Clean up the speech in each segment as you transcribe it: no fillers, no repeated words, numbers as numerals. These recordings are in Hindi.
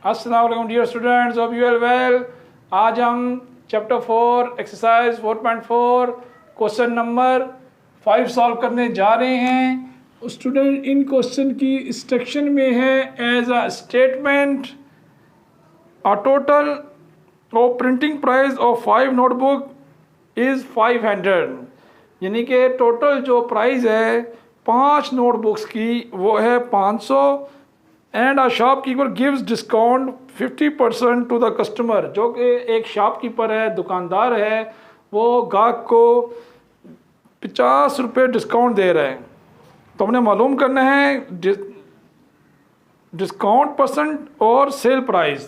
अस्सलाम वालेकुम dear students, hope you are well. आज हम chapter 4 exercise 4.4 question number 5 solve करने जा रहे हैं। स्टूडेंट, इन क्वेश्चन की इंस्ट्रक्शन में है as a statement a total of printing price of 5 notebook is 500, यानी कि टोटल जो प्राइस है 5 नोटबुक्स की वो है 500 and a shopkeeper gives discount 50% to the customer. जो कि एक शॉपकीपर है, दुकानदार है, वो गाहक को 50 रुपये डिस्काउंट दे रहे हैं। तो हमने मालूम करना है डिस्काउंट परसेंट और सेल प्राइस।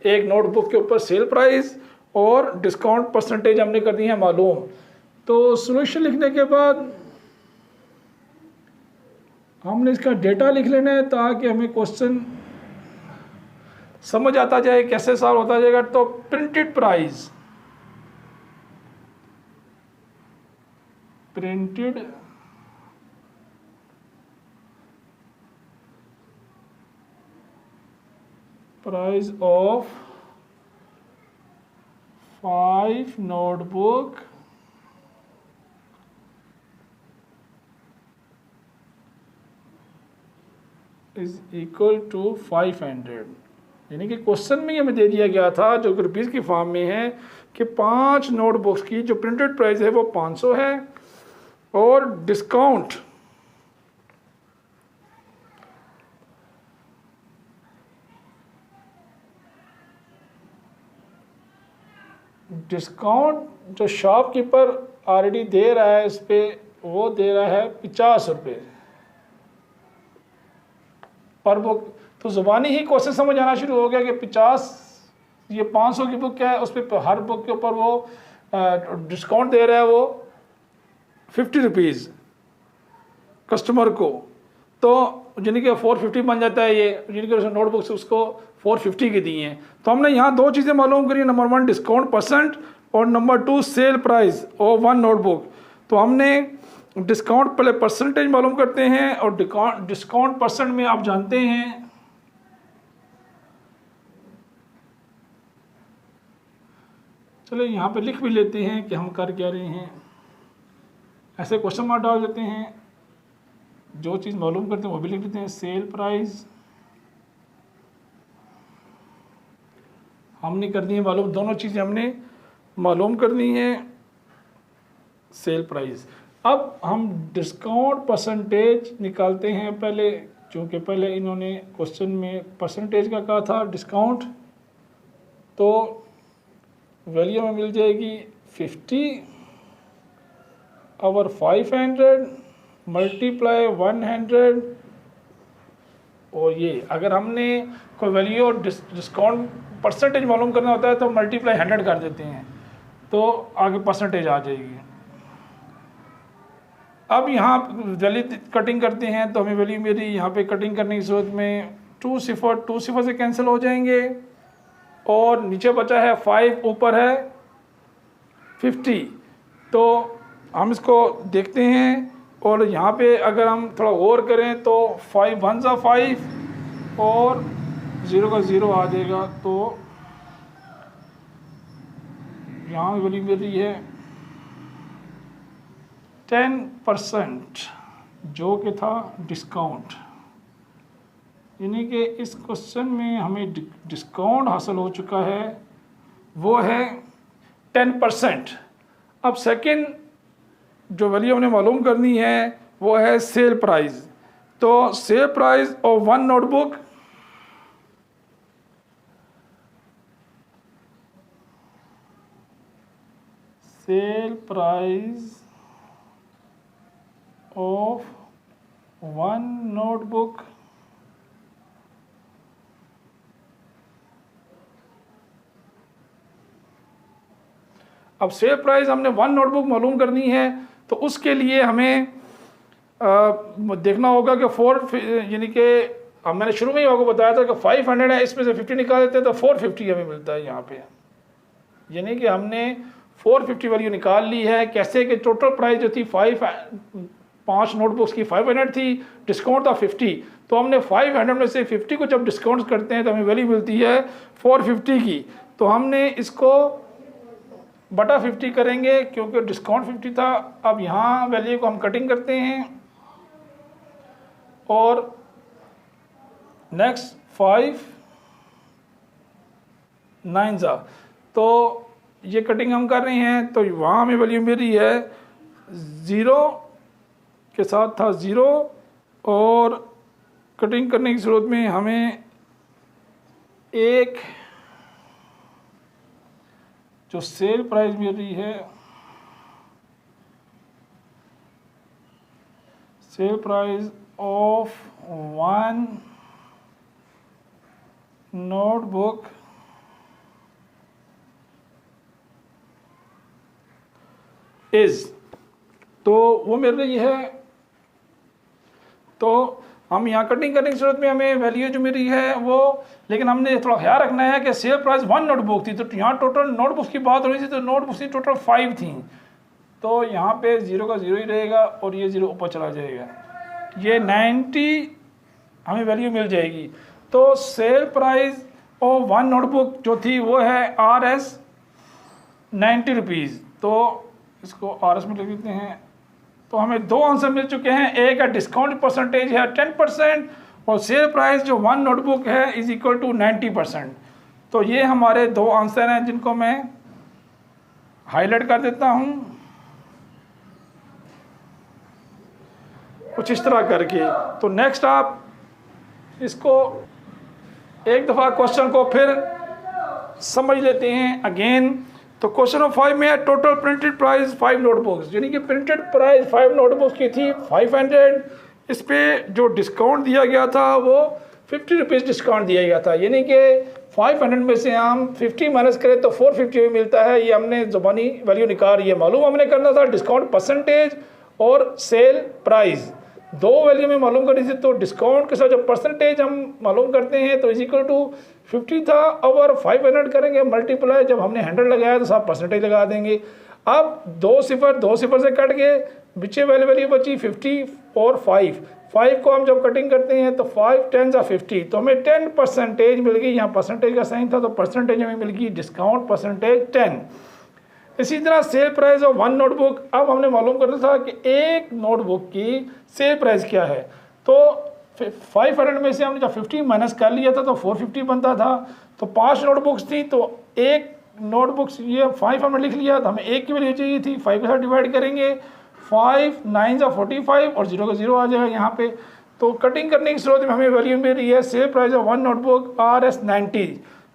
एक नोटबुक के ऊपर सेल प्राइस और डिस्काउंट परसेंटेज हमने कर दी है मालूम। तो सॉल्यूशन लिखने के बाद हमने इसका डेटा लिख लेना है ताकि हमें क्वेश्चन समझ आता जाए कैसे सॉल्व होता जाएगा। तो printed price, printed price of 5 notebook is equal to 500, यानी कि क्वेश्चन में हमें दे दिया गया था जो कि रुपीज़ की फॉर्म में है कि 5 नोटबुक्स की जो प्रिंटेड प्राइस है वो 500 है और डिस्काउंट जो शॉपकीपर ऑलरेडी दे रहा है इस पर, वो दे रहा है 50 रुपये पर बुक। तो ज़ुबानी ही क्वेश्चन समझ आना शुरू हो गया कि 50, ये 500 की बुक है, उस पर हर बुक के ऊपर वो डिस्काउंट दे रहा है वो 50 रुपीज़ कस्टमर को। तो यानी कि 450 बन जाता है ये, यानी कि नोटबुक्स उसको 450 की दी हैं। तो हमने यहाँ दो चीज़ें मालूम करी, नंबर 1 डिस्काउंट परसेंट और नंबर 2 सेल प्राइस और 1 नोटबुक। तो हमने डिस्काउंट पहले परसेंटेज मालूम करते हैं और डिस्काउंट परसेंट में आप जानते हैं चलो यहाँ पे लिख भी लेते हैं कि हम कर क्या रहे हैं। ऐसे क्वेश्चन मार्क डाल देते हैं, जो चीज़ मालूम करते हैं वो भी लिख देते हैं। सेल प्राइस हमने करनी है मालूम, दोनों चीज़ें हमने मालूम करनी है। सेल प्राइस, अब हम डिस्काउंट परसेंटेज निकालते हैं पहले, क्योंकि पहले इन्होंने क्वेश्चन में परसेंटेज का कहा था डिस्काउंट। तो वैल्यू में मिल जाएगी 50 और 500 मल्टीप्लाई 100। और ये अगर हमने कोई वैल्यू और डिस्काउंट परसेंटेज मालूम करना होता है तो मल्टीप्लाई 100 कर देते हैं, तो आगे परसेंटेज आ जाएगी। अब यहाँ वैल्यू कटिंग करते हैं तो हमें वैल्यू मेरी यहाँ पे कटिंग करने की सूरत में 2 सिफर से कैंसिल हो जाएंगे और नीचे बचा है 5, ऊपर है 50। तो हम इसको देखते हैं और यहाँ पे अगर हम थोड़ा और करें तो 5 1 सा 5 और 0 का 0 आ जाएगा। तो यहाँ वैल्यू मिल रही है 10%, जो कि था डिस्काउंट, यानी कि इस क्वेश्चन में हमें डिस्काउंट हासिल हो चुका है, वो है 10%। अब सेकंड जो वैल्यू हमने मालूम करनी है वो है सेल प्राइस। तो cell price of 1 notebook sale price of 1 notebook अब सेल प्राइस हमने 1 नोटबुक मालूम करनी है तो उसके लिए हमें देखना होगा कि 4, यानी कि मैंने शुरू में ही आपको बताया था कि 500 है, इसमें से 50 निकाल देते हैं तो 450 हमें मिलता है यहाँ पे। यानी कि हमने 450 वैल्यू निकाल ली है। कैसे कि टोटल प्राइस जो थी 5 नोटबुक्स की 500 थी, डिस्काउंट था 50, तो हमने 500 में से 50 को जब डिस्काउंट करते हैं तो हमें वैल्यू मिलती है 450 की। तो हमने इसको बटा 50 करेंगे क्योंकि डिस्काउंट 50 था। अब यहाँ वैल्यू को हम कटिंग करते हैं और नेक्स्ट 5 9 ज़ा, तो ये कटिंग हम कर रहे हैं तो वहाँ हमें वैल्यू मिल रही है 0 के साथ था 0 और कटिंग करने की सूरत में हमें एक जो सेल प्राइस मिल रही है, sale price of 1 notebook is, तो वो मिल रही है। तो हम यहाँ कटिंग करने की सूरत में हमें वैल्यू जो मिल रही है वो, लेकिन हमने थोड़ा ख्याल रखना है कि सेल प्राइस 1 नोटबुक थी, तो यहाँ टोटल नोटबुक्स की बात हो रही थी, तो नोटबुक्स की टोटल 5 थी, तो यहाँ पे 0 का 0 ही रहेगा और ये 0 ऊपर चला जाएगा, ये 90 हमें वैल्यू मिल जाएगी। तो सेल प्राइस ऑफ 1 नोटबुक जो थी वो है RS 90 रुपीज़, तो इसको RS में लिख देते हैं। तो हमें 2 आंसर मिल चुके हैं, एक का डिस्काउंट परसेंटेज है 10% और सेल प्राइस जो 1 नोटबुक है इज इक्वल टू 90%। तो ये हमारे 2 आंसर हैं जिनको मैं हाईलाइट कर देता हूँ कुछ इस तरह करके। तो नेक्स्ट आप इसको एक दफ़ा क्वेश्चन को फिर समझ लेते हैं अगेन। तो क्वेश्चन नंबर 5 में है टोटल प्रिंटेड प्राइस 5 नोटबुक्स, यानी कि प्रिंटेड प्राइस 5 नोटबुक्स की थी 500, इस पे जो डिस्काउंट दिया गया था वो 50 रुपीज़ डिस्काउंट दिया गया था, यानी कि 500 में से हम 50 माइनस करें तो 450 मिलता है। ये हमने ज़ुबानी वैल्यू निकाल रही है, मालूम हमने करना था डिस्काउंट परसेंटेज और सेल प्राइस, 2 वैल्यू में मालूम करनी थी। तो डिस्काउंट के साथ जब परसेंटेज हम मालूम करते हैं तो इज इक्वल टू 50 था, और 500 करेंगे मल्टीप्लाई, जब हमने 100 लगाया तो साथ परसेंटेज लगा देंगे। अब 2 सिफर से कट के पीछे वैल्यू बची 50 और 5 को हम जब कटिंग करते हैं तो 5 10 या 50, तो हमें 10% मिल गई, यहाँ परसेंटेज का साइन था तो परसेंटेज हमें मिल गई डिस्काउंट परसेंटेज 10। इसी तरह सेल प्राइस ऑफ 1 नोटबुक, अब हमने मालूम करना था कि एक नोटबुक की सेल प्राइस क्या है। तो 500 में से हमने जब 50 माइनस कर लिया था तो 450 बनता था। तो 5 नोटबुक्स थी तो एक नोटबुक्स ये 5 हमने लिख लिया, तो हमें एक की वैल्यू चाहिए थी, 5 के साथ डिवाइड करेंगे, 5 9 या 45 और 0 का 0 आ जाएगा यहाँ पे। तो कटिंग करने की सूरत में हमें वैल्यू मिल रही है sale price of 1 notebook RS 90।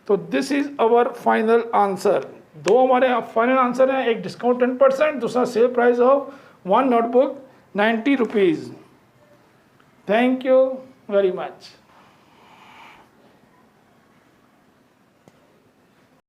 तो this is our final answer. 2 हमारे फाइनल आंसर हैं, एक डिस्काउंट 10%, दूसरा sale price of 1 notebook 90 rupees. Thank you very much.